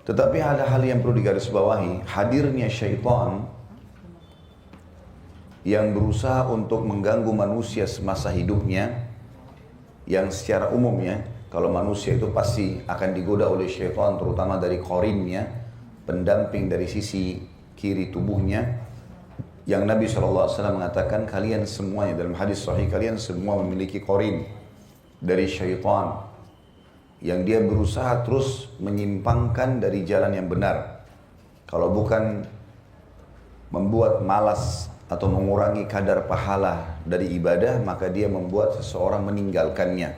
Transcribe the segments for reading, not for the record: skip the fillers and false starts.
Tetapi ada hal yang perlu digarisbawahi, hadirnya syaitan yang berusaha untuk mengganggu manusia semasa hidupnya, yang secara umumnya kalau manusia itu pasti akan digoda oleh syaitan, terutama dari qarinnya, pendamping dari sisi kiri tubuhnya, yang Nabi SAW mengatakan kalian semuanya dalam hadis sahih, kalian semua memiliki qarin dari syaitan yang dia berusaha terus menyimpangkan dari jalan yang benar. Kalau bukan membuat malas atau mengurangi kadar pahala dari ibadah, maka dia membuat seseorang meninggalkannya.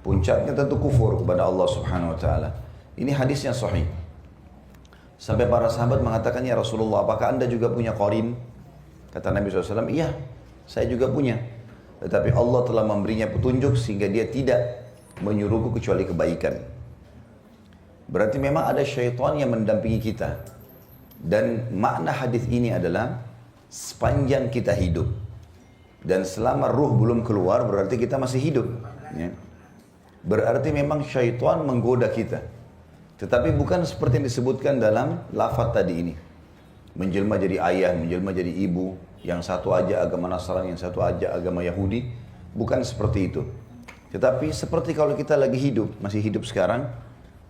Puncaknya tentu kufur kepada Allah Subhanahu wa taala. Ini hadisnya sahih. Sampai para sahabat mengatakan, "Ya Rasulullah, apakah Anda juga punya qarin?" Kata Nabi SAW, "Iya, saya juga punya. Tetapi Allah telah memberinya petunjuk sehingga dia tidak menyuruhku kecuali kebaikan." Berarti memang ada syaitan yang mendampingi kita. Dan makna hadis ini adalah sepanjang kita hidup dan selama ruh belum keluar berarti kita masih hidup, ya. Berarti memang syaitan menggoda kita. Tetapi bukan seperti yang disebutkan dalam lafaz tadi ini. Menjelma jadi ayah, menjelma jadi ibu, yang satu aja agama Nasrani, yang satu aja agama Yahudi. Bukan seperti itu. Tetapi seperti kalau kita lagi hidup, masih hidup sekarang,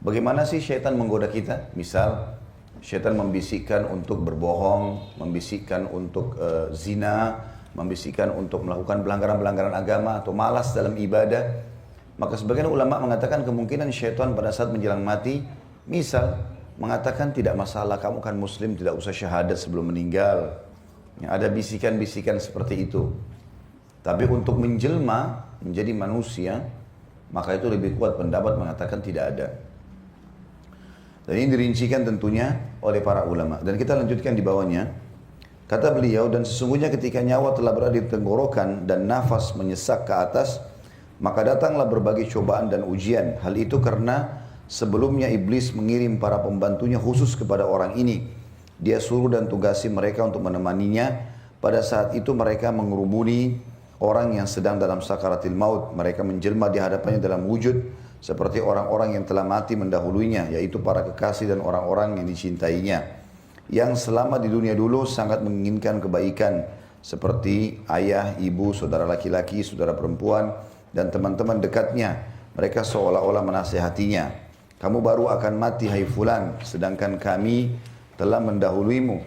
bagaimana sih syaitan menggoda kita? Misal, syaitan membisikkan untuk berbohong, membisikkan untuk zina, membisikkan untuk melakukan pelanggaran-pelanggaran agama atau malas dalam ibadah. Maka sebagian ulama mengatakan kemungkinan syaitan pada saat menjelang mati, misal mengatakan tidak masalah, kamu kan muslim, tidak usah syahadat sebelum meninggal. Ya, ada bisikan-bisikan seperti itu. Tapi untuk menjelma menjadi manusia, maka itu lebih kuat pendapat mengatakan tidak ada. Dan ini dirincikan tentunya oleh para ulama. Dan kita lanjutkan di bawahnya. Kata beliau, dan sesungguhnya ketika nyawa telah berada di tenggorokan dan nafas menyesak ke atas, maka datanglah berbagai cobaan dan ujian. Hal itu karena sebelumnya iblis mengirim para pembantunya khusus kepada orang ini. Dia suruh dan tugasi mereka untuk menemaninya. Pada saat itu mereka mengerubuni orang yang sedang dalam sakaratil maut. Mereka menjelma di hadapannya dalam wujud seperti orang-orang yang telah mati mendahulunya, yaitu para kekasih dan orang-orang yang dicintainya, yang selama di dunia dulu sangat menginginkan kebaikan, seperti ayah, ibu, saudara laki-laki, saudara perempuan, dan teman-teman dekatnya. Mereka seolah-olah menasihatinya, kamu baru akan mati hai fulan, sedangkan kami telah mendahuluimu.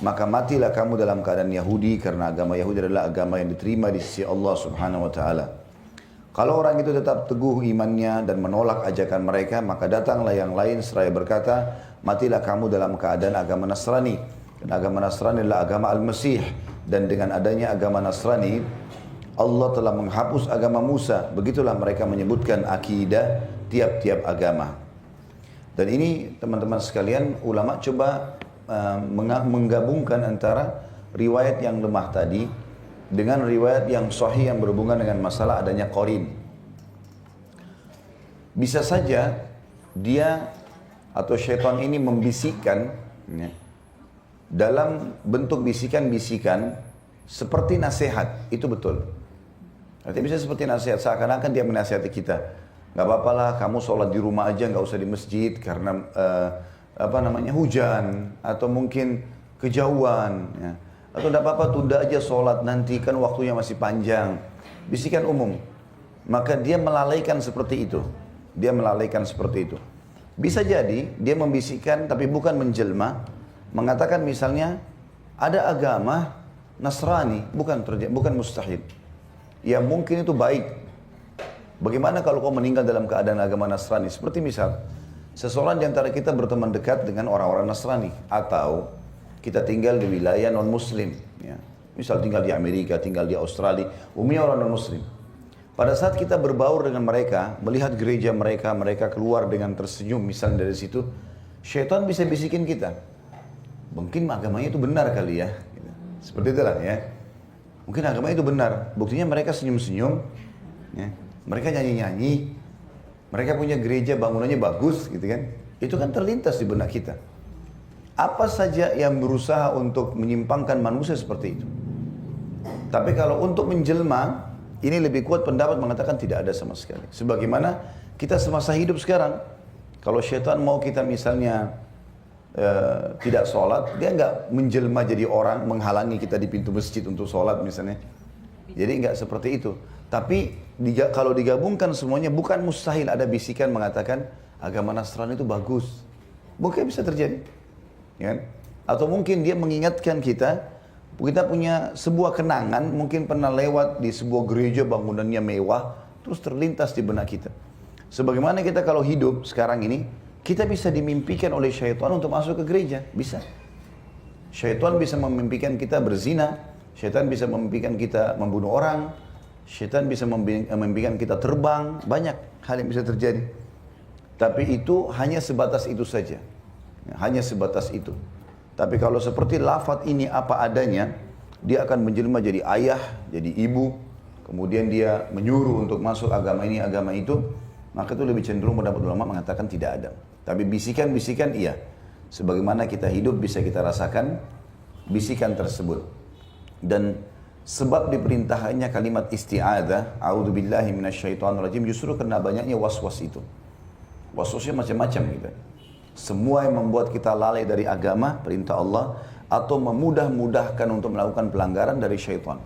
Maka matilah kamu dalam keadaan Yahudi, karena agama Yahudi adalah agama yang diterima di sisi Allah Subhanahu wa taala. Kalau orang itu tetap teguh imannya dan menolak ajakan mereka, maka datanglah yang lain seraya berkata, matilah kamu dalam keadaan agama Nasrani. Dan agama Nasrani adalah agama Al-Masih. Dan dengan adanya agama Nasrani, Allah telah menghapus agama Musa. Begitulah mereka menyebutkan akidah tiap-tiap agama. Dan ini teman-teman sekalian, ulama coba menggabungkan antara riwayat yang lemah tadi dengan riwayat yang sahih yang berhubungan dengan masalah adanya qarin. Bisa saja dia atau syaitan ini membisikkan, ya, dalam bentuk bisikan-bisikan seperti nasihat, itu betul. Artinya bisa seperti nasihat, seakan-akan dia menasihati kita. Gak apa-apalah, kamu sholat di rumah aja, gak usah di masjid karena hujan atau mungkin kejauhan, ya. Atau tidak apa-apa, tunda aja sholat, nanti kan waktunya masih panjang. Bisikan umum. Maka dia melalaikan seperti itu. Dia melalaikan seperti itu. Bisa jadi dia membisikkan tapi bukan menjelma. Mengatakan misalnya ada agama Nasrani, bukan mustahil. Ya mungkin itu baik. Bagaimana kalau kau meninggal dalam keadaan agama Nasrani? Seperti misal, seseorang di antara kita berteman dekat dengan orang-orang Nasrani. Atau kita tinggal di wilayah non-muslim, ya. Misal tinggal di Amerika, tinggal di Australia, umumnya orang non-muslim. Pada saat kita berbaur dengan mereka, melihat gereja mereka, mereka keluar dengan tersenyum misalnya dari situ, syaitan bisa bisikin kita, mungkin agamanya itu benar kali ya. Seperti itulah ya. Mungkin agama itu benar. Buktinya mereka senyum-senyum, ya. Mereka nyanyi-nyanyi, mereka punya gereja bangunannya bagus gitu kan. Itu kan terlintas di benak kita. Apa saja yang berusaha untuk menyimpangkan manusia seperti itu. Tapi kalau untuk menjelma, ini lebih kuat pendapat mengatakan tidak ada sama sekali. Sebagaimana kita semasa hidup sekarang. Kalau syaitan mau kita misalnya tidak sholat, dia nggak menjelma jadi orang menghalangi kita di pintu masjid untuk sholat misalnya. Jadi nggak seperti itu. Tapi kalau digabungkan semuanya, bukan mustahil ada bisikan mengatakan agama Nasrani itu bagus. Mungkin bisa terjadi. Ya? Atau mungkin dia mengingatkan kita punya sebuah kenangan, mungkin pernah lewat di sebuah gereja bangunannya mewah, terus terlintas di benak kita. Sebagaimana kita kalau hidup sekarang ini, kita bisa dimimpikan oleh syaitan untuk masuk ke gereja, bisa. Syaitan bisa memimpikan kita berzina, syaitan bisa memimpikan kita membunuh orang, syaitan bisa memimpikan kita terbang, banyak hal yang bisa terjadi. Tapi itu hanya sebatas itu saja, hanya sebatas itu. Tapi kalau seperti lafaz ini apa adanya, dia akan menjelma jadi ayah, jadi ibu, kemudian dia menyuruh untuk masuk agama ini, agama itu, maka itu lebih cenderung pendapat ulama mengatakan tidak ada. Tapi bisikan-bisikan iya. Sebagaimana kita hidup bisa kita rasakan bisikan tersebut. Dan sebab diperintahkannya kalimat isti'adzah, a'udzubillahi minasyaitonirrajim, justru karena banyaknya was-was itu. Was-wasnya macam-macam gitu. Semua yang membuat kita lalai dari agama, perintah Allah, atau memudah-mudahkan untuk melakukan pelanggaran dari syaitan.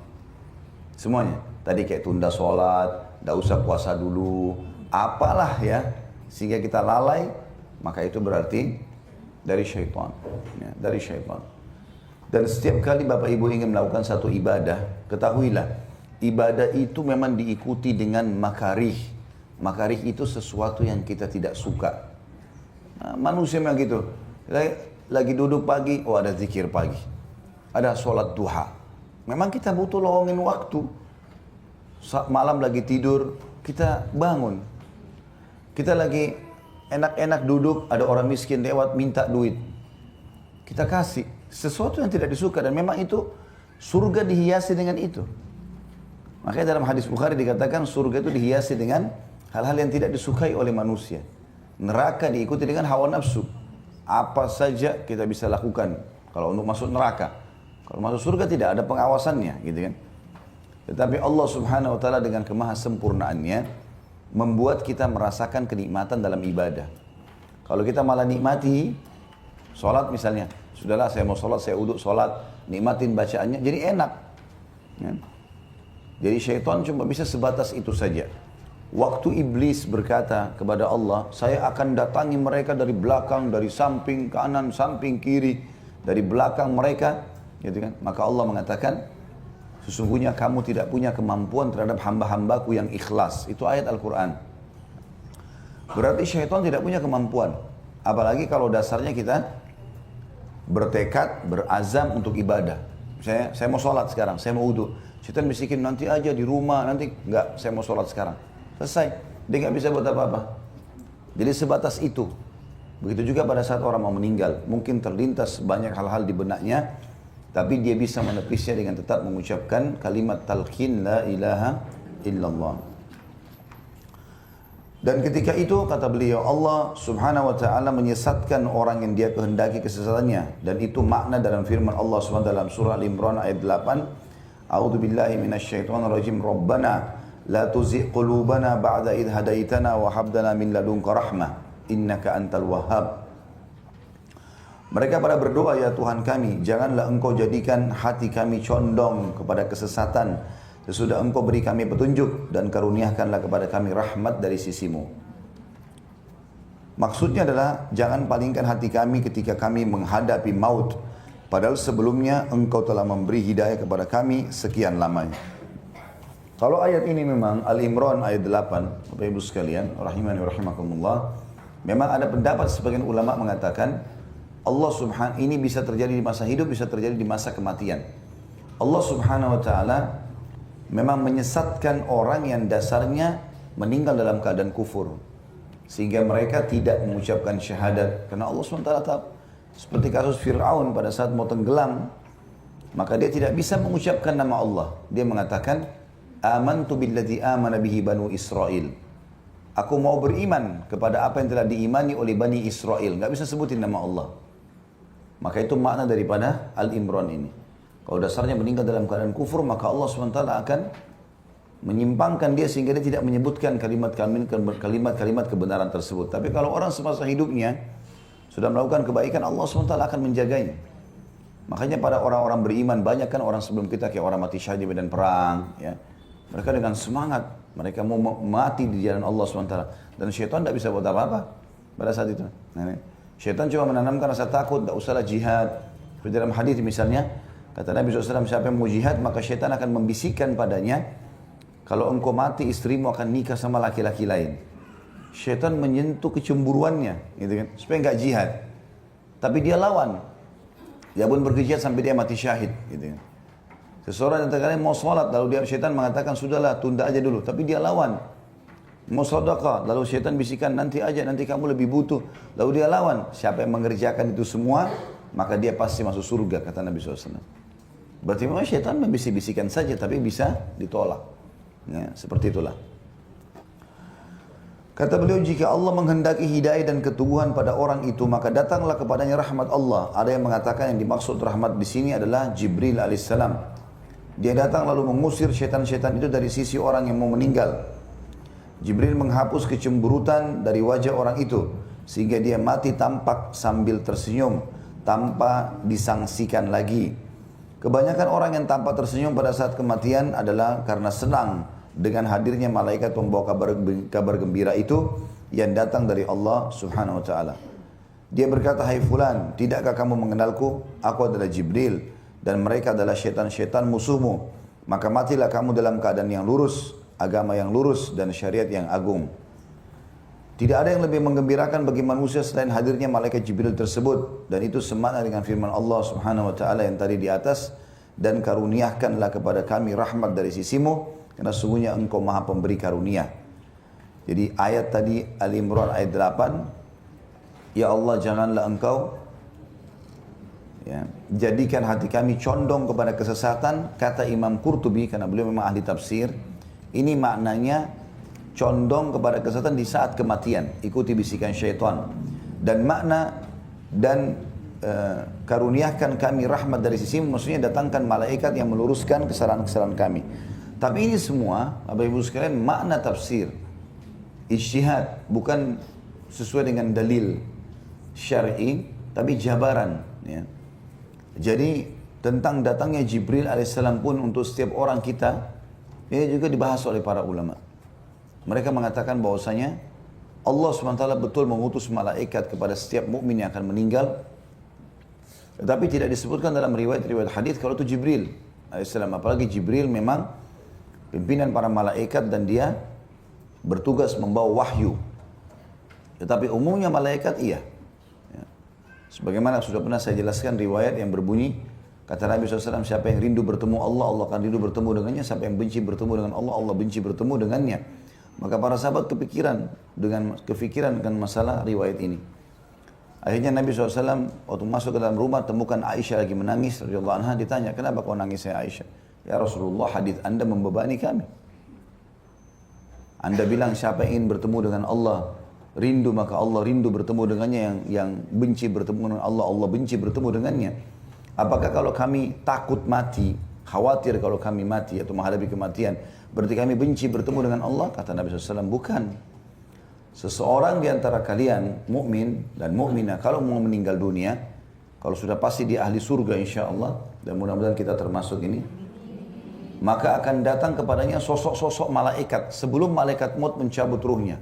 Semuanya. Tadi kayak tunda sholat, tidak usah puasa dulu, apalah ya, sehingga kita lalai, maka itu berarti dari syaitan. Ya, dari syaitan. Dan setiap kali Bapak Ibu ingin melakukan satu ibadah, ketahuilah, ibadah itu memang diikuti dengan makarih. Makarih itu sesuatu yang kita tidak suka. Nah, manusia memang gitu. Lagi duduk pagi, oh ada zikir pagi. Ada sholat duha. Memang kita butuh lowongin waktu. Saat malam lagi tidur, kita bangun. Kita lagi enak-enak duduk, ada orang miskin lewat minta duit. Kita kasih. Sesuatu yang tidak disuka, dan memang itu surga dihiasi dengan itu. Makanya dalam hadis Bukhari dikatakan surga itu dihiasi dengan hal-hal yang tidak disukai oleh manusia. Neraka diikuti dengan hawa nafsu. Apa saja kita bisa lakukan kalau untuk masuk neraka. Kalau masuk surga tidak ada pengawasannya, gitu kan. Tetapi Allah Subhanahu wa taala dengan kemahasempurnaannya membuat kita merasakan kenikmatan dalam ibadah. Kalau kita malah nikmati sholat misalnya, sudahlah saya mau sholat, saya uduk sholat, nikmatin bacaannya, jadi enak. Ya. Jadi syaitan cuma bisa sebatas itu saja. Waktu iblis berkata kepada Allah, saya akan datangi mereka dari belakang, dari samping kanan, samping kiri, dari belakang mereka, gitu kan? Maka Allah mengatakan, sesungguhnya kamu tidak punya kemampuan terhadap hamba-hambaku yang ikhlas. Itu ayat Al-Quran. Berarti syaitan tidak punya kemampuan. Apalagi kalau dasarnya kita bertekad, berazam untuk ibadah. Saya mau sholat sekarang, saya mau wudhu. Syaitan bisikin nanti aja di rumah, nanti enggak, saya mau sholat sekarang. Selesai, dia nggak bisa buat apa-apa. Jadi sebatas itu. Begitu juga pada saat orang mau meninggal. Mungkin terlintas banyak hal-hal di benaknya, tapi dia bisa menepisnya dengan tetap mengucapkan kalimat talqin la ilaha illallah. Dan ketika itu kata beliau, Allah Subhanahu wa taala menyesatkan orang yang dia kehendaki kesesatannya, dan itu makna dalam firman Allah Subhanahu wa taala dalam surah Al-Imran ayat 8, A'udzubillahi minasyaitonirrajim, Rabbana la tuzigh qulubana ba'da idh hadaitana wa hab lana min ladunka rahmah innaka antal wahhab. Mereka pada berdoa, ya Tuhan kami, janganlah engkau jadikan hati kami condong kepada kesesatan sesudah engkau beri kami petunjuk, dan karuniakanlah kepada kami rahmat dari sisimu. Maksudnya adalah jangan palingkan hati kami ketika kami menghadapi maut, padahal sebelumnya engkau telah memberi hidayah kepada kami sekian lamanya. Kalau ayat ini memang Al-Imran ayat 8, Bapak Ibu sekalian, rahimani wa rahimakumullah, memang ada pendapat sebagian ulama mengatakan Allah Subhanahu ini bisa terjadi di masa hidup, bisa terjadi di masa kematian. Allah Subhanahu wa taala memang menyesatkan orang yang dasarnya meninggal dalam keadaan kufur, sehingga mereka tidak mengucapkan syahadat karena Allah SWT tahu. Seperti kasus Fir'aun pada saat mau tenggelam, maka dia tidak bisa mengucapkan nama Allah. Dia mengatakan amantu billadzi amana bihi banu Israel. Aku mau beriman kepada apa yang telah diimani oleh Bani Israel. Nggak bisa sebutin nama Allah. Maka itu makna daripada Al-Imran ini. Kalau dasarnya meninggal dalam keadaan kufur, maka Allah SWT akan menyimpangkan dia sehingga dia tidak menyebutkan kalimat-kalimat kebenaran tersebut. Tapi kalau orang semasa hidupnya sudah melakukan kebaikan, Allah SWT akan menjaganya. Makanya pada orang-orang beriman, banyak kan orang sebelum kita kayak orang mati syahid di medan perang, ya. Mereka dengan semangat, mereka mau mati di jalan Allah SWT. Dan syaitan tidak bisa buat apa-apa pada saat itu. Nah, syaitan cuma menanamkan rasa takut, tidak usahlah jihad. Seperti dalam hadis misalnya, kata Nabi SAW, siapa yang mau jihad, maka syaitan akan membisikkan padanya, kalau engkau mati, istrimu akan nikah sama laki-laki lain. Syaitan menyentuh kecemburuannya, gitu kan, supaya enggak jihad. Tapi dia lawan. Dia pun berjihad sampai dia mati syahid, gitu kan. Seseorang yang terkadang mau sholat, lalu dia syaitan mengatakan, sudahlah, tunda aja dulu. Tapi dia lawan. Mau sedekah, lalu syaitan bisikan, nanti aja, nanti kamu lebih butuh. Lalu dia lawan. Siapa yang mengerjakan itu semua, maka dia pasti masuk surga, kata Nabi SAW. Berarti memang syaitan membisik-bisikan saja, tapi bisa ditolak. Ya, seperti itulah. Kata beliau, jika Allah menghendaki hidayah dan keteguhan pada orang itu, maka datanglah kepadanya rahmat Allah. Ada yang mengatakan yang dimaksud rahmat di sini adalah Jibril alaihissalam. Dia datang lalu mengusir syaitan-syaitan itu dari sisi orang yang mau meninggal. Jibril menghapus kecemburutan dari wajah orang itu, sehingga dia mati tampak sambil tersenyum, tanpa disangsikan lagi. Kebanyakan orang yang tampak tersenyum pada saat kematian adalah karena senang dengan hadirnya malaikat pembawa kabar gembira itu yang datang dari Allah Subhanahu wa taala. Dia berkata, "Hai fulan, tidakkah kamu mengenalku? Aku adalah Jibril dan mereka adalah syaitan-syaitan musuhmu. Maka matilah kamu dalam keadaan yang lurus, agama yang lurus dan syariat yang agung." Tidak ada yang lebih menggembirakan bagi manusia selain hadirnya malaikat Jibril tersebut, dan itu semakna dengan firman Allah Subhanahu wa taala yang tadi di atas, dan karuniakanlah kepada kami rahmat dari sisimu karena sungguhnya engkau maha pemberi karunia. Jadi ayat tadi Ali Imran ayat 8, ya Allah janganlah engkau jadikan hati kami condong kepada kesesatan, kata Imam Qurtubi karena beliau memang ahli tafsir. Ini maknanya condong kepada kesesatan di saat kematian, ikuti bisikan syaitan. Dan makna dan karuniakan kami rahmat dari sisimu, maksudnya datangkan malaikat yang meluruskan kesalahan-kesalahan kami. Tapi ini semua, Bapak Ibu sekalian, makna tafsir, ijtihad, bukan sesuai dengan dalil syar'i, tapi jabaran. Ya. Jadi tentang datangnya Jibril alaihissalam pun untuk setiap orang kita, ini juga dibahas oleh para ulama. Mereka mengatakan bahwasanya Allah SWT betul mengutus malaikat kepada setiap mukmin yang akan meninggal. Tetapi tidak disebutkan dalam riwayat-riwayat hadis kalau itu Jibril alaihissalam. Apalagi Jibril memang pimpinan para malaikat dan dia bertugas membawa wahyu. Tetapi umumnya malaikat iya. Sebagaimana sudah pernah saya jelaskan riwayat yang berbunyi, kata Nabi SAW, siapa yang rindu bertemu Allah, Allah akan rindu bertemu dengannya. Siapa yang benci bertemu dengan Allah, Allah benci bertemu dengannya. Maka para sahabat kepikiran dengan masalah riwayat ini. Akhirnya Nabi SAW waktu masuk ke dalam rumah temukan Aisyah lagi menangis radhiyallahu anha, ditanya, kenapa kau nangis ya Aisyah? Ya Rasulullah, hadis Anda membebani kami. Anda bilang siapa yang ingin bertemu dengan Allah rindu, maka Allah rindu bertemu dengannya, yang benci bertemu dengan Allah, Allah benci bertemu dengannya. Apakah kalau kami takut mati, khawatir kalau kami mati atau menghadapi kematian, berarti kami benci bertemu dengan Allah? Kata Nabi SAW, bukan. Seseorang di antara kalian, mukmin dan mukminah, kalau mau meninggal dunia, kalau sudah pasti dia ahli surga insya Allah, dan mudah-mudahan kita termasuk ini, maka akan datang kepadanya sosok-sosok malaikat sebelum malaikat maut mencabut ruhnya.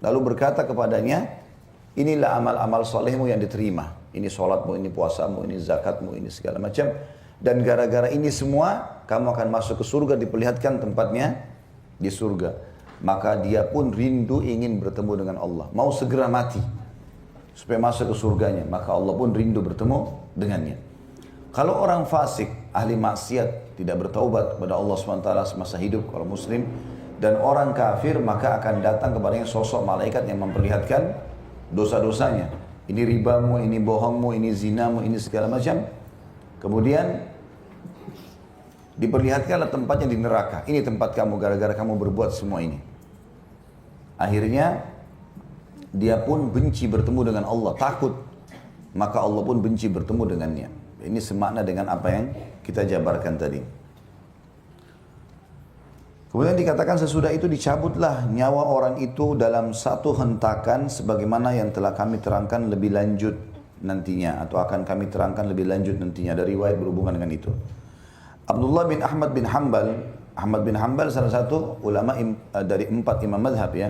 Lalu berkata kepadanya, inilah amal-amal solehmu yang diterima. Ini sholatmu, ini puasamu, ini zakatmu, ini segala macam. Dan gara-gara ini semua, kamu akan masuk ke surga, diperlihatkan tempatnya di surga. Maka dia pun rindu ingin bertemu dengan Allah. Mau segera mati, supaya masuk ke surganya. Maka Allah pun rindu bertemu dengannya. Kalau orang fasik, ahli maksiat, tidak bertaubat kepada Allah SWT semasa hidup, kalau muslim, dan orang kafir, maka akan datang kepadanya sosok malaikat yang memperlihatkan dosa-dosanya. Ini ribamu, ini bohongmu, ini zinamu, ini segala macam. Kemudian diperlihatkanlah tempatnya di neraka. Ini tempat kamu gara-gara kamu berbuat semua ini. Akhirnya dia pun benci bertemu dengan Allah, takut. Maka Allah pun benci bertemu dengannya. Ini semakna dengan apa yang kita jabarkan tadi. Kemudian dikatakan sesudah itu dicabutlah nyawa orang itu dalam satu hentakan sebagaimana yang telah kami terangkan lebih lanjut nantinya, atau akan kami terangkan lebih lanjut nantinya. Ada riwayat berhubungan dengan itu. Abdullah bin Ahmad bin Hanbal, Ahmad bin Hanbal salah satu ulama dari 4 imam madhab ya.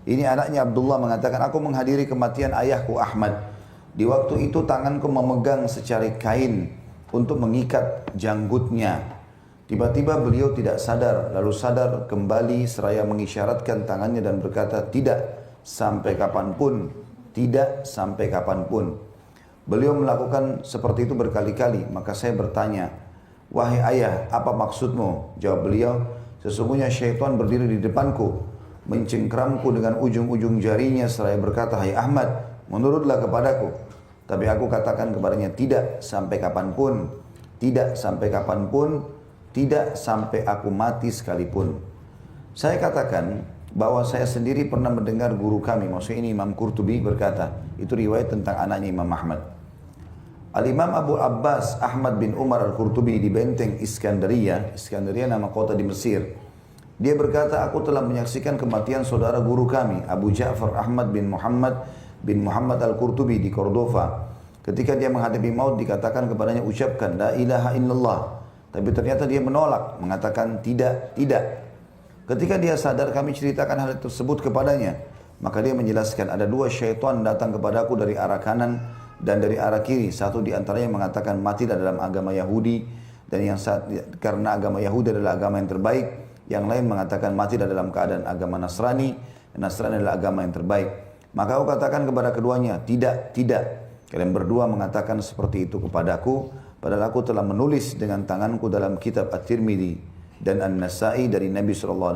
Ini anaknya Abdullah mengatakan, aku menghadiri kematian ayahku Ahmad. Di waktu itu tanganku memegang secari kain untuk mengikat janggutnya. Tiba-tiba beliau tidak sadar, lalu sadar kembali seraya mengisyaratkan tangannya dan berkata, tidak sampai kapanpun, tidak sampai kapanpun. Beliau melakukan seperti itu berkali-kali, maka saya bertanya, wahai ayah, apa maksudmu? Jawab beliau, sesungguhnya syaitan berdiri di depanku, mencengkramku dengan ujung-ujung jarinya seraya berkata, hai Ahmad, menurutlah kepadaku. Tapi aku katakan kepadanya, tidak sampai kapanpun, tidak sampai kapanpun, tidak sampai aku mati sekalipun. Saya katakan bahwa saya sendiri pernah mendengar guru kami, maksudnya ini Imam Qurtubi berkata, itu riwayat tentang anaknya Imam Ahmad. Al-Imam Abu Abbas Ahmad bin Umar Al-Qurtubi di benteng Iskandaria, Iskandaria nama kota di Mesir. Dia berkata, aku telah menyaksikan kematian saudara guru kami, Abu Ja'far Ahmad bin Muhammad Al-Qurtubi di Cordova. Ketika dia menghadapi maut dikatakan kepadanya, ucapkan la ilaha illallah. Tapi ternyata dia menolak, mengatakan tidak, tidak. Ketika dia sadar kami ceritakan hal tersebut kepadanya, maka dia menjelaskan ada 2 syaitan datang kepadaku dari arah kanan dan dari arah kiri. Satu di antaranya mengatakan matilah dalam agama Yahudi, dan karena agama Yahudi adalah agama yang terbaik. Yang lain mengatakan matilah dalam keadaan agama Nasrani, dan Nasrani adalah agama yang terbaik. Maka aku katakan kepada keduanya, tidak, tidak. Kalian berdua mengatakan seperti itu kepadaku, padahal aku telah menulis dengan tanganku dalam kitab At-Tirmidzi dan An-Nasa'i dari Nabi SAW,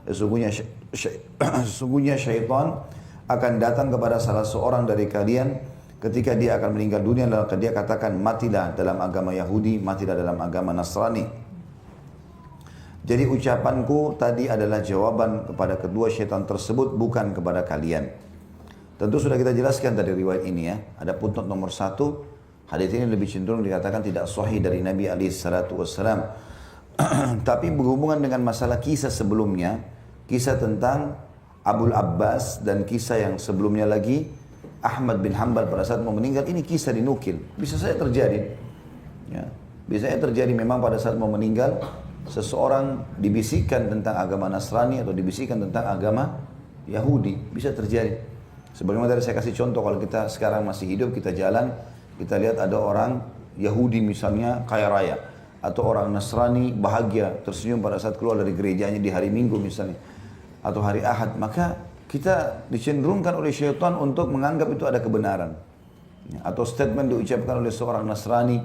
sesungguhnya syaitan akan datang kepada salah seorang dari kalian ketika dia akan meninggal dunia, lalu dia katakan matilah dalam agama Yahudi, matilah dalam agama Nasrani. Jadi ucapanku tadi adalah jawaban kepada kedua syaitan tersebut, bukan kepada kalian. Tentu sudah kita jelaskan dari riwayat ini ya. Ada footnote nomor 1, hadis ini lebih cenderung dikatakan tidak sahih dari Nabi SAW. Tapi berhubungan dengan masalah kisah sebelumnya, kisah tentang Abul Abbas dan kisah yang sebelumnya lagi, Ahmad bin Hanbal pada saat mau meninggal, ini kisah dinukil. Bisa saja terjadi. Ya. Bisa saja terjadi memang pada saat mau meninggal, seseorang dibisikkan tentang agama Nasrani atau dibisikkan tentang agama Yahudi. Bisa terjadi. Sebagaimana tadi saya kasih contoh, kalau kita sekarang masih hidup, kita jalan, kita lihat ada orang Yahudi misalnya kaya raya, atau orang Nasrani bahagia, tersenyum pada saat keluar dari gerejanya di hari Minggu misalnya, atau hari Ahad, maka kita dicenderungkan oleh syaitan untuk menganggap itu ada kebenaran. Ya, atau statement diucapkan oleh seorang Nasrani,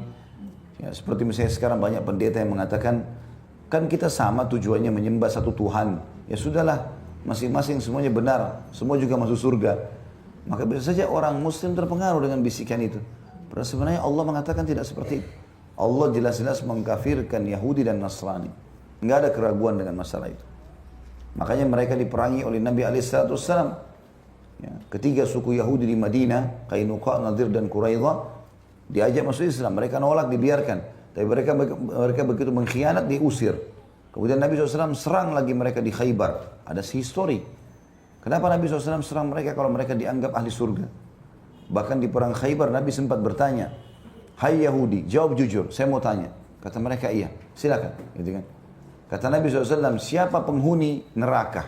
ya, seperti misalnya sekarang banyak pendeta yang mengatakan, kan kita sama tujuannya menyembah satu Tuhan, ya sudahlah, masing-masing semuanya benar, semua juga masuk surga. Maka bisa saja orang muslim terpengaruh dengan bisikan itu. Padahal sebenarnya Allah mengatakan tidak seperti itu. Allah jelas-jelas mengkafirkan Yahudi dan Nasrani. Enggak ada keraguan dengan masalah itu. Makanya mereka diperangi oleh Nabi SAW. Ya, ketiga suku Yahudi di Madinah, Qainuqa, Nadir dan Quraidah, diajak masuk Islam. Mereka nolak, dibiarkan. Tapi mereka begitu mengkhianat, diusir. Kemudian Nabi SAW serang lagi mereka di Khaybar. Ada histori. Kenapa Nabi SAW serang mereka kalau mereka dianggap ahli surga? Bahkan di perang Khaybar Nabi sempat bertanya, hai Yahudi, jawab jujur, saya mau tanya. Kata mereka, iya, silakan. Gitu kan? Kata Nabi SAW, siapa penghuni neraka?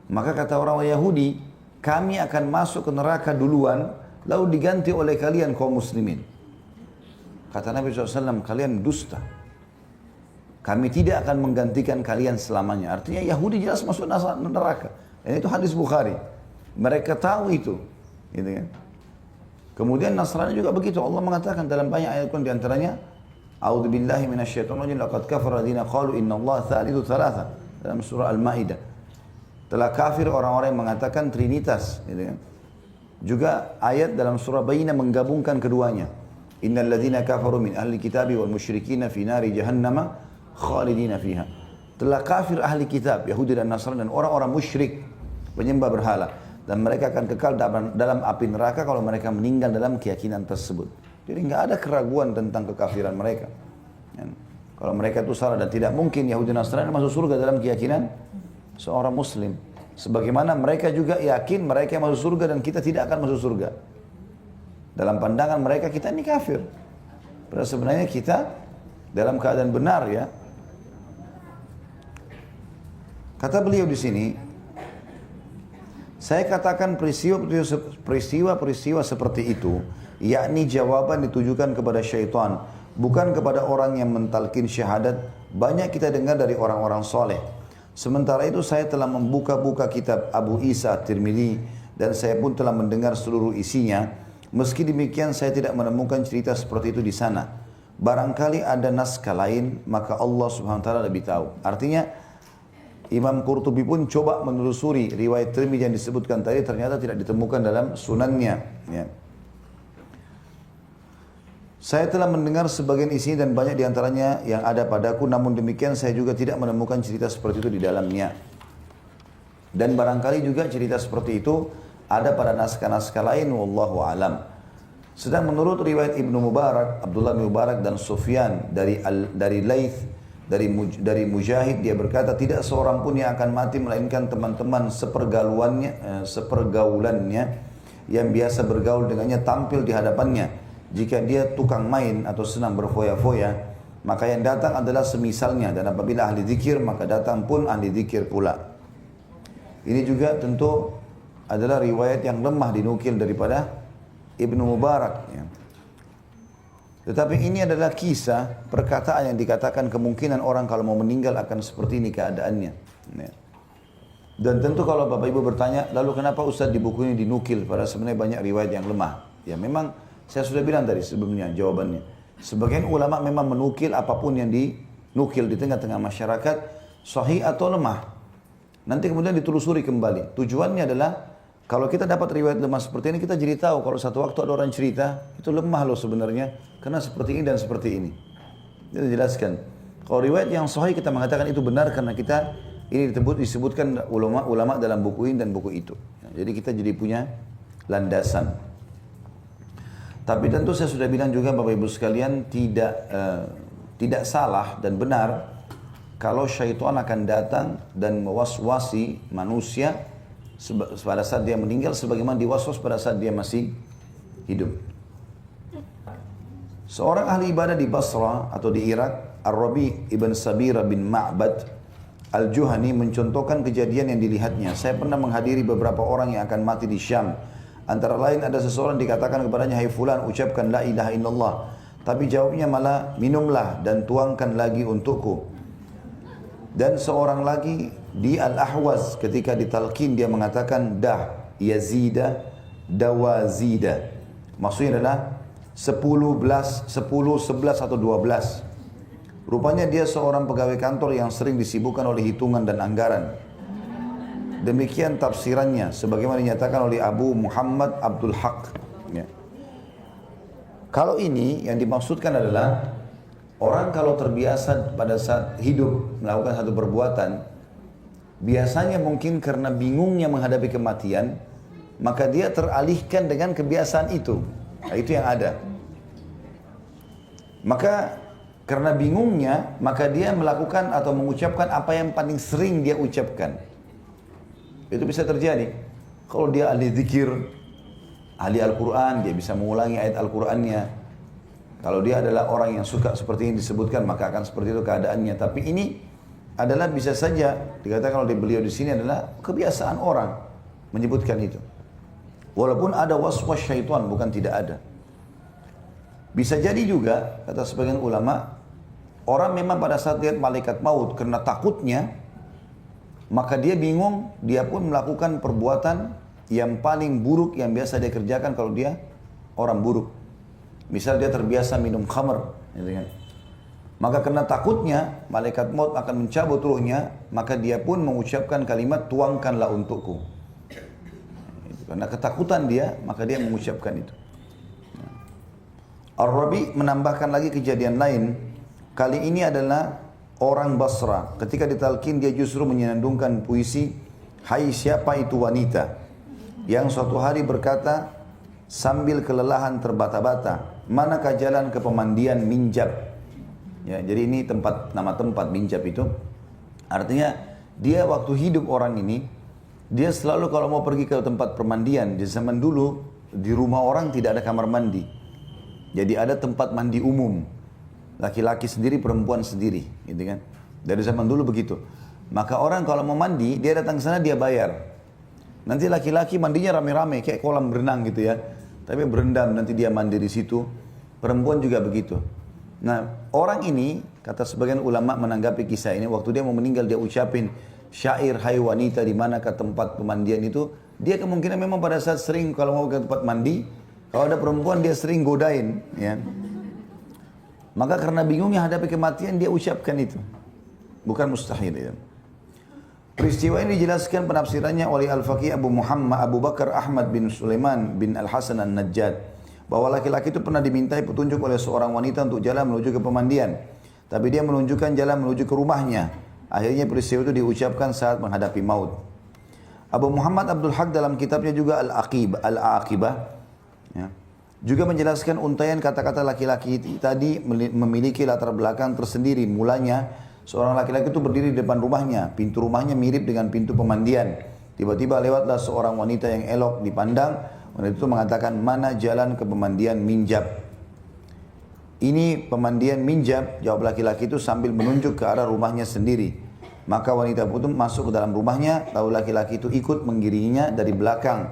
Maka kata orang Yahudi, kami akan masuk ke neraka duluan, lalu diganti oleh kalian kaum muslimin. Kata Nabi SAW, kalian dusta. Kami tidak akan menggantikan kalian selamanya. Artinya Yahudi jelas masuk neraka. Dan itu hadis Bukhari. Mereka tahu itu. Gitu kan? Kemudian Nasrani juga begitu. Allah mengatakan dalam banyak ayat Quran diantaranya, A'udzubillahi minasyaitonirrajim laqad kafara alladziina qalu innallaha tsalitsu tsalatsa. Dalam surah Al-Maidah. Telah kafir orang-orang yang mengatakan Trinitas. Gitu kan? Juga ayat dalam surah Bayyinah menggabungkan keduanya. Innal ladzina kafaru min ahli kitabi wal musyrikina fi nari jahannama khalidina fiha. Telah kafir ahli kitab, Yahudi dan Nasrani dan orang-orang musyrik penyembah berhala, dan mereka akan kekal dalam api neraka kalau mereka meninggal dalam keyakinan tersebut. Jadi nggak ada keraguan tentang kekafiran mereka. Kalau mereka itu salah, dan tidak mungkin Yahudi Nasrani masuk surga dalam keyakinan seorang muslim. Sebagaimana mereka juga yakin mereka masuk surga dan kita tidak akan masuk surga. Dalam pandangan mereka kita ini kafir. Padahal sebenarnya kita dalam keadaan benar ya. Kata beliau di sini, saya katakan peristiwa-peristiwa seperti itu, yakni jawaban ditujukan kepada syaitan, bukan kepada orang yang mentalkin syahadat. Banyak kita dengar dari orang-orang soleh. Sementara itu saya telah membuka-buka kitab Abu Isa Tirmidzi dan saya pun telah mendengar seluruh isinya. Meski demikian saya tidak menemukan cerita seperti itu di sana. Barangkali ada naskah lain, maka Allah Subhanahu wa taala lebih tahu. Artinya Imam Qurtubi pun coba menelusuri riwayat Tirmidzi yang disebutkan tadi, ternyata tidak ditemukan dalam sunannya. Ya. Saya telah mendengar sebagian isinya dan banyak diantaranya yang ada padaku, namun demikian saya juga tidak menemukan cerita seperti itu di dalamnya. Dan barangkali juga cerita seperti itu ada pada naskah-naskah lain, wallahu alam. Sedang menurut riwayat Ibnu Mubarak, Abdullah bin Mubarak dan Sufyan dari Laith, dari Mujahid, dia berkata, tidak seorang pun yang akan mati melainkan teman-teman sepergaulannya yang biasa bergaul dengannya tampil di hadapannya. Jika dia tukang main atau senang berfoya-foya, maka yang datang adalah semisalnya, dan apabila ahli zikir, maka datang pun ahli zikir pula. Ini juga tentu adalah riwayat yang lemah dinukil daripada Ibnu Mubarak. Ya. Tetapi ini adalah kisah, perkataan yang dikatakan kemungkinan orang kalau mau meninggal akan seperti ini keadaannya. Ya. Dan tentu kalau Bapak Ibu bertanya, lalu kenapa Ustaz di buku ini dinukil? Padahal sebenarnya banyak riwayat yang lemah. Ya memang saya sudah bilang tadi sebelumnya jawabannya. Sebagian ulama memang menukil apapun yang dinukil di tengah-tengah masyarakat, sahih atau lemah. Nanti kemudian ditelusuri kembali. Tujuannya adalah kalau kita dapat riwayat lemah seperti ini, kita jadi tahu kalau satu waktu ada orang cerita, itu lemah loh sebenarnya, karena seperti ini dan seperti ini. Kita jelaskan. Kalau riwayat yang sahih kita mengatakan itu benar karena kita ini disebutkan ulama dalam buku ini dan buku itu. Jadi kita jadi punya landasan. Tapi tentu saya sudah bilang juga Bapak Ibu sekalian, tidak salah dan benar kalau syaitan akan datang dan mewaswasi manusia pada saat dia meninggal sebagaimana diwaswas pada saat dia masih hidup. Seorang ahli ibadah di Basra atau di Irak, Ar-Rabi ibn Sabira bin Ma'bad Al-Juhani mencontohkan kejadian yang dilihatnya. Saya pernah menghadiri beberapa orang yang akan mati di Syam. Antara lain ada seseorang dikatakan kepadanya, hai fulan, ucapkan la ilaha illallah. Tapi jawabnya malah, minumlah dan tuangkan lagi untukku. Dan seorang lagi di Al-Ahwaz ketika ditalqin dia mengatakan, dah, yazida, dawazida. Maksudnya adalah 10, 11 atau 12. Rupanya dia seorang pegawai kantor yang sering disibukkan oleh hitungan dan anggaran. Demikian tafsirannya sebagaimana dinyatakan oleh Abu Muhammad Abdul Haq. Ya. Kalau ini yang dimaksudkan adalah orang kalau terbiasa pada saat hidup melakukan satu perbuatan, biasanya mungkin karena bingungnya menghadapi kematian, maka dia teralihkan dengan kebiasaan itu. Nah, itu yang ada. Maka karena bingungnya, maka dia melakukan atau mengucapkan apa yang paling sering dia ucapkan. Itu bisa terjadi. Kalau dia ahli zikir, ahli Al-Quran, dia bisa mengulangi ayat Al-Qurannya. Kalau dia adalah orang yang suka seperti ini disebutkan, maka akan seperti itu keadaannya. Tapi ini adalah bisa saja dikatakan oleh beliau di sini adalah kebiasaan orang menyebutkan itu. Walaupun ada waswas syaitan, bukan tidak ada. Bisa jadi juga, kata sebagian ulama, orang memang pada saat lihat malaikat maut karena takutnya, maka dia bingung, dia pun melakukan perbuatan yang paling buruk yang biasa dia kerjakan kalau dia orang buruk. Misal dia terbiasa minum khamr, gitu kan. Maka karena takutnya malaikat maut akan mencabut ruhnya, maka dia pun mengucapkan kalimat tuangkanlah untukku. Karena ketakutan dia, maka dia mengucapkan itu. Ar-Rabi menambahkan lagi kejadian lain. Kali ini adalah orang Basra. Ketika ditalqin dia justru menyenandungkan puisi, hai siapa itu wanita yang suatu hari berkata sambil kelelahan terbata-bata, manakah jalan ke pemandian Minjab? Ya, jadi ini nama tempat Minjab itu. Artinya dia waktu hidup orang ini, dia selalu kalau mau pergi ke tempat permandian, di zaman dulu di rumah orang tidak ada kamar mandi. Jadi ada tempat mandi umum. Laki-laki sendiri, perempuan sendiri, gitu kan. Dari zaman dulu begitu. Maka orang kalau mau mandi, dia datang ke sana dia bayar. Nanti laki-laki mandinya rame-rame kayak kolam berenang gitu ya. Tapi berendam nanti dia mandi di situ. Perempuan juga begitu. Nah, orang ini kata sebagian ulama menanggapi kisah ini, waktu dia mau meninggal dia ucapin syair, hai wanita di mana ke tempat pemandian itu. Dia kemungkinan memang pada saat sering kalau mau ke tempat mandi, kalau ada perempuan dia sering godain, ya. Maka karena bingungnya hadapi kematian dia ucapkan itu. Bukan mustahil ya. Peristiwa ini dijelaskan penafsirannya oleh Al-Faqih Abu Muhammad Abu Bakar Ahmad bin Sulaiman bin Al-Hasan An-Najjad. Bahwa laki-laki itu pernah dimintai petunjuk oleh seorang wanita untuk jalan menuju ke pemandian. Tapi dia menunjukkan jalan menuju ke rumahnya. Akhirnya peristiwa itu diucapkan saat menghadapi maut. Abu Muhammad Abdul Haq dalam kitabnya juga Al-Aqibah ya, juga menjelaskan untaian kata-kata laki-laki tadi memiliki latar belakang tersendiri. Mulanya seorang laki-laki itu berdiri di depan rumahnya. Pintu rumahnya mirip dengan pintu pemandian. Tiba-tiba lewatlah seorang wanita yang elok dipandang. Wanita itu mengatakan, mana jalan ke pemandian Minjab? Ini pemandian Minjab, jawab laki-laki itu sambil menunjuk ke arah rumahnya sendiri. Maka wanita itu masuk ke dalam rumahnya, lalu laki-laki itu ikut mengiringinya dari belakang.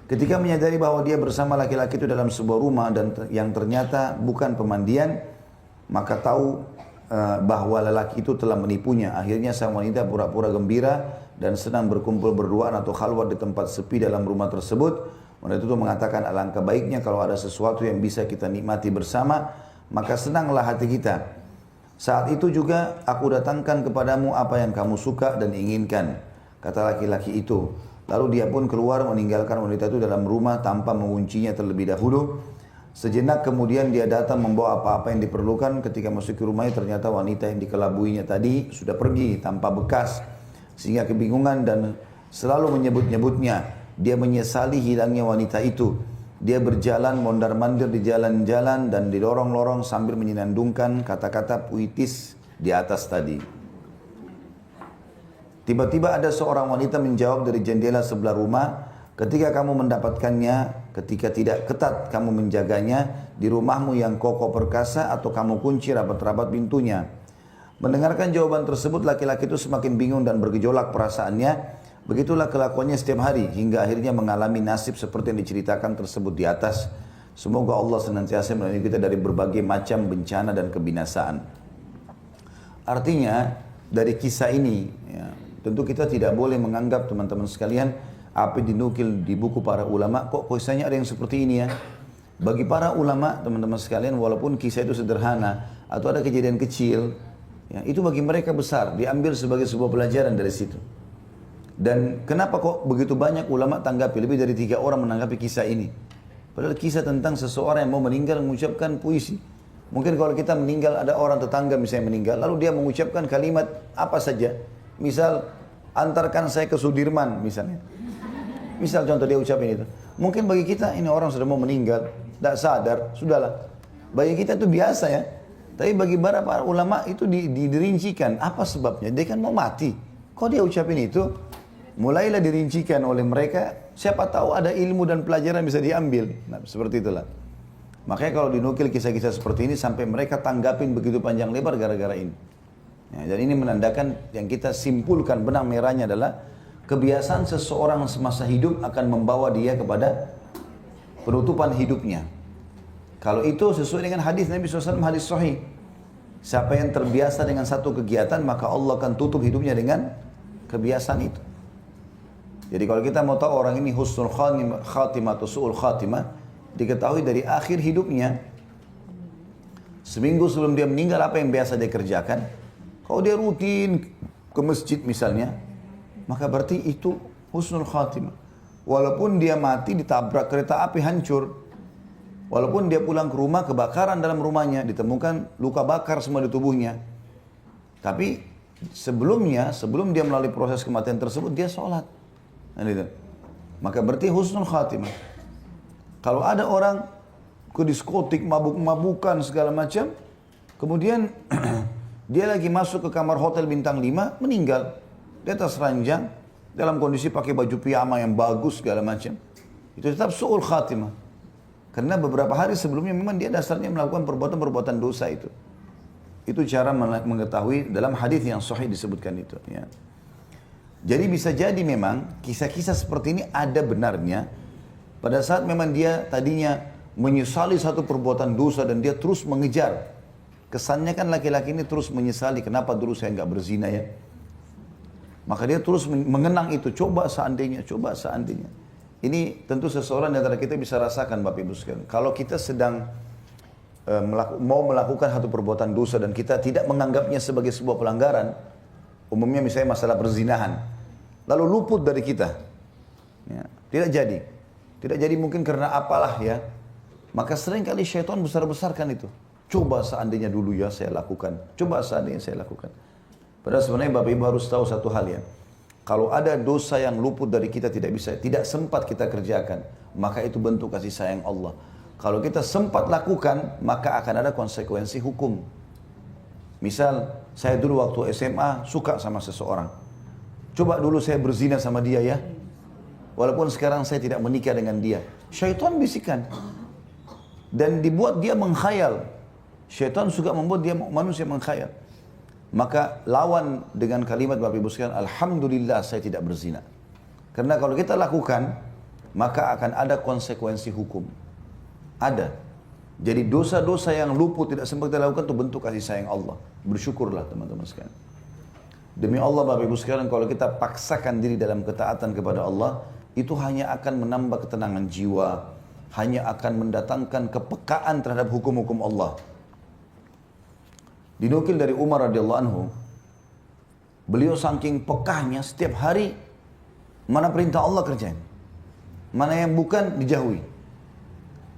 Ketika menyadari bahwa dia bersama laki-laki itu dalam sebuah rumah dan yang ternyata bukan pemandian, maka tahu bahwa lelaki itu telah menipunya. Akhirnya sang wanita pura-pura gembira dan senang berkumpul berduaan atau khalwat di tempat sepi dalam rumah tersebut. Wanita itu mengatakan, alangkah baiknya kalau ada sesuatu yang bisa kita nikmati bersama, maka senanglah hati kita. Saat itu juga aku datangkan kepadamu apa yang kamu suka dan inginkan, kata laki-laki itu. Lalu dia pun keluar meninggalkan wanita itu dalam rumah tanpa menguncinya terlebih dahulu. Sejenak kemudian dia datang membawa apa-apa yang diperlukan. Ketika masuk ke rumahnya ternyata wanita yang dikelabuinya tadi sudah pergi tanpa bekas. Sehingga kebingungan dan selalu menyebut-nyebutnya. Dia menyesali hilangnya wanita itu. Dia berjalan mondar-mandir di jalan-jalan dan di lorong-lorong sambil menyenandungkan kata-kata puitis di atas tadi. Tiba-tiba ada seorang wanita menjawab dari jendela sebelah rumah, ketika kamu mendapatkannya, ketika tidak ketat kamu menjaganya, di rumahmu yang kokoh perkasa atau kamu kunci rapat-rapat pintunya. Mendengarkan jawaban tersebut, laki-laki itu semakin bingung dan bergejolak perasaannya. Begitulah kelakuannya setiap hari, hingga akhirnya mengalami nasib seperti yang diceritakan tersebut di atas. Semoga Allah senantiasa melindungi kita dari berbagai macam bencana dan kebinasaan. Artinya, dari kisah ini, ya, tentu kita tidak boleh menganggap teman-teman sekalian, apa yang dinukil di buku para ulama, kok kisahnya ada yang seperti ini ya. Bagi para ulama, teman-teman sekalian, walaupun kisah itu sederhana, atau ada kejadian kecil, ya, itu bagi mereka besar, diambil sebagai sebuah pelajaran dari situ. Dan kenapa kok begitu banyak ulama tanggapi, lebih dari 3 orang menanggapi kisah ini. Padahal kisah tentang seseorang yang mau meninggal mengucapkan puisi. Mungkin kalau kita meninggal, ada orang tetangga misalnya meninggal, lalu dia mengucapkan kalimat apa saja. Misal, antarkan saya ke Sudirman misalnya. Misal contoh dia ucapin itu. Mungkin bagi kita ini orang sudah mau meninggal, tidak sadar, sudahlah. Bagi kita itu biasa ya. Tapi bagi para ulama itu dirincikan. Apa sebabnya? Dia kan mau mati. Kok dia ucapin itu? Mulailah dirincikan oleh mereka. Siapa tahu ada ilmu dan pelajaran bisa diambil. Nah, seperti itulah. Makanya kalau dinukil kisah-kisah seperti ini sampai mereka tanggapin begitu panjang lebar gara-gara ini. Ya, dan ini menandakan yang kita simpulkan benang merahnya adalah kebiasaan seseorang semasa hidup akan membawa dia kepada penutupan hidupnya. Kalau itu sesuai dengan hadis Nabi SAW, hadis sahih. Siapa yang terbiasa dengan satu kegiatan, maka Allah akan tutup hidupnya dengan kebiasaan itu. Jadi kalau kita mau tahu orang ini husnul khatimah atau su'ul khatimah, diketahui dari akhir hidupnya. Seminggu sebelum dia meninggal, apa yang biasa dia kerjakan? Kalau dia rutin ke masjid misalnya, maka berarti itu husnul khatimah. Walaupun dia mati ditabrak kereta api hancur, walaupun dia pulang ke rumah kebakaran dalam rumahnya, ditemukan luka bakar semua di tubuhnya. Tapi sebelum dia melalui proses kematian tersebut, dia sholat. Maka berarti husnul khatimah. Kalau ada orang ke diskotik, mabuk-mabukan segala macam, Kemudian dia lagi masuk ke kamar hotel bintang 5, meninggal di atas ranjang dalam kondisi pakai baju piyama yang bagus segala macam. Itu tetap su'ul khatimah. Karena beberapa hari sebelumnya memang dia dasarnya melakukan perbuatan-perbuatan dosa itu. Itu cara mengetahui dalam hadis yang sahih disebutkan itu. Ya. Jadi bisa jadi memang kisah-kisah seperti ini ada benarnya. Pada saat memang dia tadinya menyesali satu perbuatan dosa dan dia terus mengejar. Kesannya kan laki-laki ini terus menyesali, kenapa dulu saya nggak berzina ya. Maka dia terus mengenang itu, coba seandainya. Ini tentu seseorang di antara kita bisa rasakan Bapak Ibu sekalian. Kalau kita sedang mau melakukan satu perbuatan dosa dan kita tidak menganggapnya sebagai sebuah pelanggaran, umumnya misalnya masalah perzinahan, lalu luput dari kita, ya, tidak jadi mungkin karena apalah ya, maka sering kali syaitan besar-besarkan itu. Coba seandainya dulu ya saya lakukan, Padahal sebenarnya Bapak Ibu harus tahu satu hal ya. Kalau ada dosa yang luput dari kita tidak sempat kita kerjakan, maka itu bentuk kasih sayang Allah. Kalau kita sempat lakukan, maka akan ada konsekuensi hukum. Misal, saya dulu waktu SMA suka sama seseorang. Coba dulu saya berzina sama dia ya. Walaupun sekarang saya tidak menikah dengan dia. Syaitan bisikan. Dan dibuat dia menghayal. Syaitan suka membuat dia manusia menghayal. Maka lawan dengan kalimat Bapak Ibu sekalian, alhamdulillah saya tidak berzina. Karena kalau kita lakukan, maka akan ada konsekuensi hukum. Ada. Jadi dosa-dosa yang luput tidak sempat kita lakukan itu bentuk kasih sayang Allah. Bersyukurlah teman-teman sekalian. Demi Allah Bapak Ibu sekalian, kalau kita paksakan diri dalam ketaatan kepada Allah, itu hanya akan menambah ketenangan jiwa, hanya akan mendatangkan kepekaan terhadap hukum-hukum Allah. Dinukil dari Umar radhiyallahu anhu, beliau saking pekahnya setiap hari mana perintah Allah kerjain, mana yang bukan dijauhi.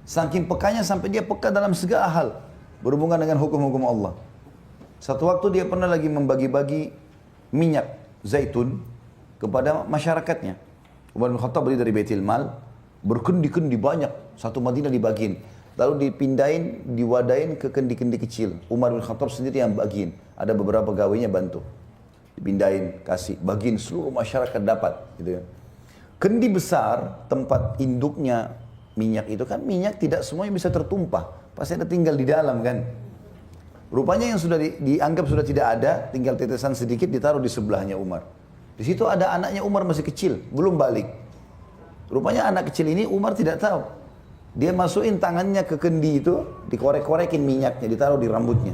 Saking pekahnya sampai dia peka dalam segala hal berhubungan dengan hukum-hukum Allah. Satu waktu dia pernah lagi membagi-bagi minyak zaitun kepada masyarakatnya. Umar bin Khattab beli dari Baitul Mal, berkendi-kendi banyak, satu Madinah dibagiin. Lalu dipindahin, diwadain ke kendi-kendi kecil. Umar bin Khattab sendiri yang bagiin. Ada beberapa gawainya bantu. Dipindahin, kasih, bagiin seluruh masyarakat dapat. Gitu ya. Kendi besar, tempat induknya minyak itu kan minyak tidak semuanya bisa tertumpah. Pasti ada tinggal di dalam kan. Rupanya yang sudah dianggap sudah tidak ada, tinggal tetesan sedikit ditaruh di sebelahnya Umar. Di situ ada anaknya Umar masih kecil, belum balik. Rupanya anak kecil ini Umar tidak tahu. Dia masukin tangannya ke kendi itu, dikorek-korekin minyaknya, ditaruh di rambutnya.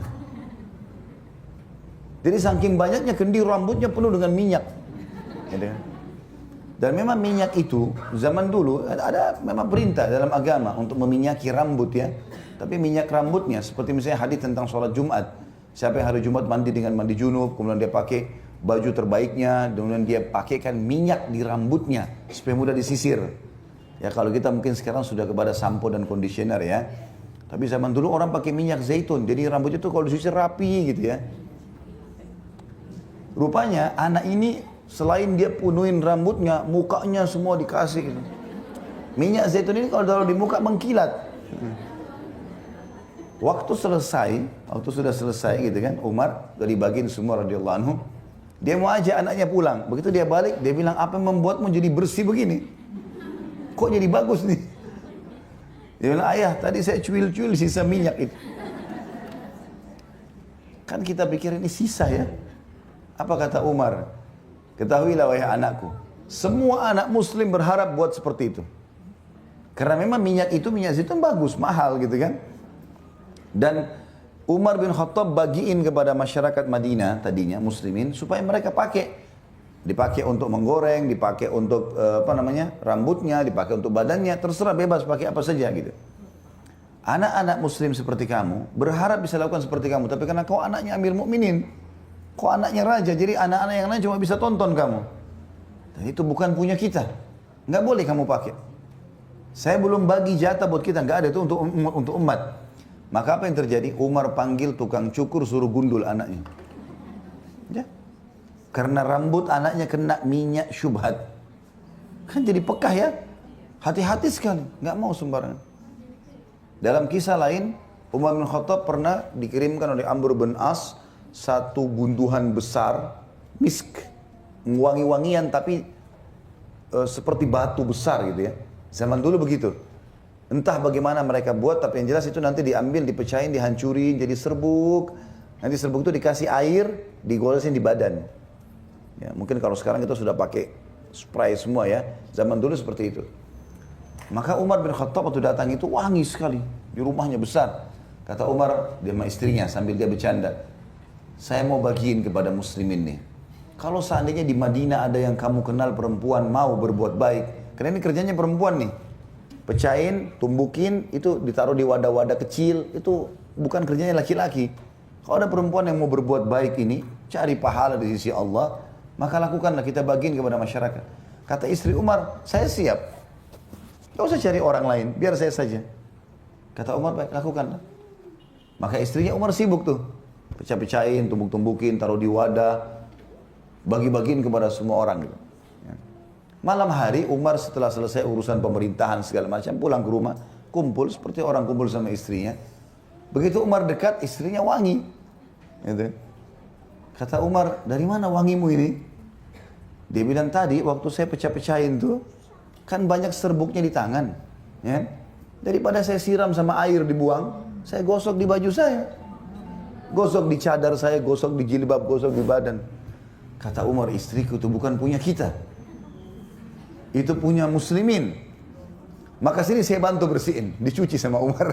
Jadi saking banyaknya kendi rambutnya penuh dengan minyak. Dan memang minyak itu zaman dulu ada memang perintah dalam agama untuk meminyaki rambut ya. Tapi minyak rambutnya seperti misalnya hadis tentang sholat Jumat. Siapa yang hari Jumat mandi dengan mandi junub, kemudian dia pakai baju terbaiknya, kemudian dia pakaikan minyak di rambutnya supaya mudah disisir. Ya kalau kita mungkin sekarang sudah kepada sampo dan conditioner ya. Tapi zaman dulu orang pakai minyak zaitun. Jadi rambutnya itu kalau disisir rapi gitu ya. Rupanya anak ini selain dia penuhin rambutnya, mukanya semua dikasih gitu. Minyak zaitun ini kalau taruh di muka mengkilat. Waktu sudah selesai gitu kan, Umar dari bagian semua radhiyallahu anhu, dia mau ajak anaknya pulang. Begitu dia balik, dia bilang, apa yang membuatmu jadi bersih begini? Kok jadi bagus nih? Dia bilang, ayah tadi saya cuil-cuil sisa minyak itu. Kan kita pikir ini sisa ya. Apa kata Umar? Ketahuilah wahai anakku, semua anak muslim berharap buat seperti itu. Karena memang minyak zaitun bagus, mahal gitu kan. Dan Umar bin Khattab bagiin kepada masyarakat Madinah tadinya muslimin supaya mereka pakai. Dipakai untuk menggoreng, dipakai untuk rambutnya, dipakai untuk badannya, terserah bebas pakai apa saja gitu. Anak-anak muslim seperti kamu berharap bisa lakukan seperti kamu, tapi karena kau anaknya Amir Mukminin, kau anaknya raja, jadi anak-anak yang lain cuma bisa tonton kamu. Dan itu bukan punya kita, nggak boleh kamu pakai. Saya belum bagi jatah buat kita, nggak ada itu untuk umat. Maka apa yang terjadi? Umar panggil tukang cukur suruh gundul anaknya. Ya. Karena rambut anaknya kena minyak syubhat. Kan jadi pekah ya. Hati-hati sekali. Nggak mau sembarangan. Dalam kisah lain, Umar bin Khattab pernah dikirimkan oleh Amr bin As satu gunduhan besar misk, wangi-wangian tapi seperti batu besar gitu ya. Zaman dulu begitu. Entah bagaimana mereka buat, tapi yang jelas itu nanti diambil, dipecahin, dihancurin jadi serbuk. Nanti serbuk itu dikasih air, digolesin di badan. Ya, mungkin kalau sekarang kita sudah pakai spray semua ya. Zaman dulu seperti itu. Maka Umar bin Khattab waktu datang itu wangi sekali. Di rumahnya besar. Kata Umar, dia sama istrinya sambil dia bercanda. Saya mau bagiin kepada muslimin nih. Kalau seandainya di Madinah ada yang kamu kenal perempuan mau berbuat baik. Karena ini kerjanya perempuan nih. Pecahin, tumbukin, itu ditaruh di wadah-wadah kecil. Itu bukan kerjanya laki-laki. Kalau ada perempuan yang mau berbuat baik ini, cari pahala di sisi Allah, maka lakukanlah, kita bagiin kepada masyarakat. Kata istri Umar, saya siap. Gak usah cari orang lain, biar saya saja. Kata Umar, baik, lakukanlah. Maka istrinya Umar sibuk tuh. Pecah-pecahin, tumbuk-tumbukin, taruh di wadah, bagi-bagiin kepada semua orang gitu. Malam hari Umar setelah selesai urusan pemerintahan segala macam, pulang ke rumah, kumpul seperti orang kumpul sama istrinya. Begitu Umar dekat, istrinya wangi. Gitu. Kata Umar, dari mana wangimu ini? Dia bilang, tadi waktu saya pecah-pecahin tuh, kan banyak serbuknya di tangan. Ya? Daripada saya siram sama air dibuang, saya gosok di baju saya. Gosok di cadar saya, gosok di jilbab, gosok di badan. Kata Umar, istriku itu bukan punya kita. Itu punya muslimin. Maka sini saya bantu bersihin. Dicuci sama Umar.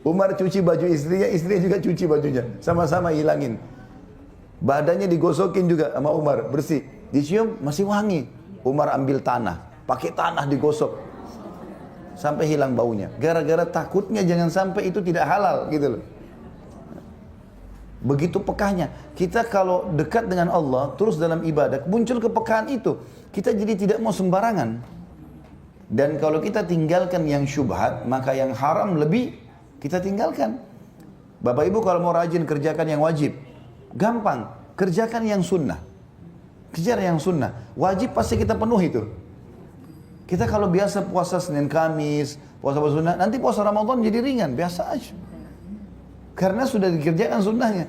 Umar cuci baju istrinya juga cuci bajunya. Sama-sama hilangin. Badannya digosokin juga sama Umar, bersih. Dicium, masih wangi. Umar ambil tanah. Pakai tanah digosok. Sampai hilang baunya. Gara-gara takutnya jangan sampai itu tidak halal gitu loh. Begitu pekahnya. Kita kalau dekat dengan Allah, terus dalam ibadah, muncul kepekaan itu. Kita jadi tidak mau sembarangan. Dan kalau kita tinggalkan yang syubhat, maka yang haram lebih kita tinggalkan. Bapak Ibu kalau mau rajin kerjakan yang wajib, gampang. Kerjakan yang sunnah. Kejar yang sunnah. Wajib pasti kita penuhi itu. Kita kalau biasa puasa Senin Kamis, puasa sunnah, nanti puasa Ramadan jadi ringan, biasa aja. Karena sudah dikerjakan sunnahnya.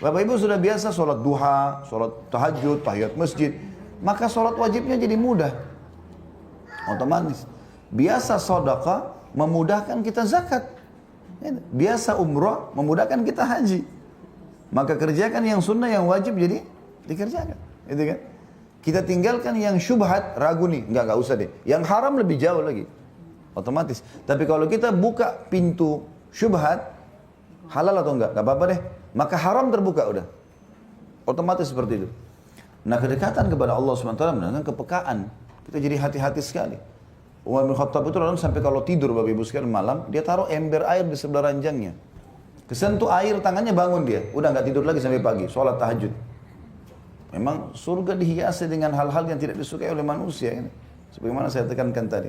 Bapak Ibu sudah biasa sholat duha, sholat tahajud, tahiyat masjid. Maka sholat wajibnya jadi mudah. Otomatis. Biasa sedekah memudahkan kita zakat. Biasa umrah memudahkan kita haji. Maka kerjakan yang sunnah, yang wajib jadi dikerjakan. Gitu kan? Kita tinggalkan yang syubhat, ragu nih. Enggak usah deh. Yang haram lebih jauh lagi. Otomatis. Tapi kalau kita buka pintu syubhat, halal atau enggak apa-apa deh. Maka haram terbuka udah. Otomatis seperti itu. Nah kedekatan kepada Allah SWT dengan kepekaan. Kita jadi hati-hati sekali. Umar bin Khattab itu lalu sampai kalau tidur Bapak Ibu sekalian malam, dia taruh ember air di sebelah ranjangnya. Kesentuh air tangannya bangun dia. Udah nggak tidur lagi sampai pagi, sholat tahajud. Memang surga dihiasi dengan hal-hal yang tidak disukai oleh manusia. Ini. Sebagaimana saya tekankan tadi.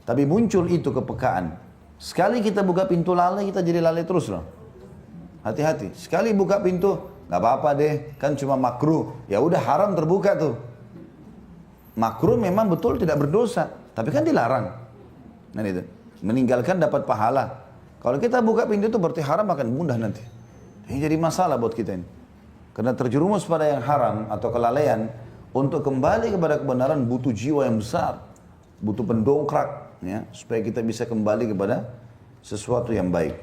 Tapi muncul itu kepekaan. Sekali kita buka pintu lalai, kita jadi lalai terus loh. Hati-hati. Sekali buka pintu, nggak apa-apa deh, kan cuma makruh. Ya udah haram terbuka tuh. Makruh memang betul tidak berdosa, tapi kan dilarang. Nah itu, meninggalkan dapat pahala. Kalau kita buka pintu itu berarti haram akan mudah nanti. Ini jadi masalah buat kita ini. Karena terjerumus pada yang haram atau kelalaian, untuk kembali kepada kebenaran butuh jiwa yang besar, butuh pendongkrak, ya, supaya kita bisa kembali kepada sesuatu yang baik.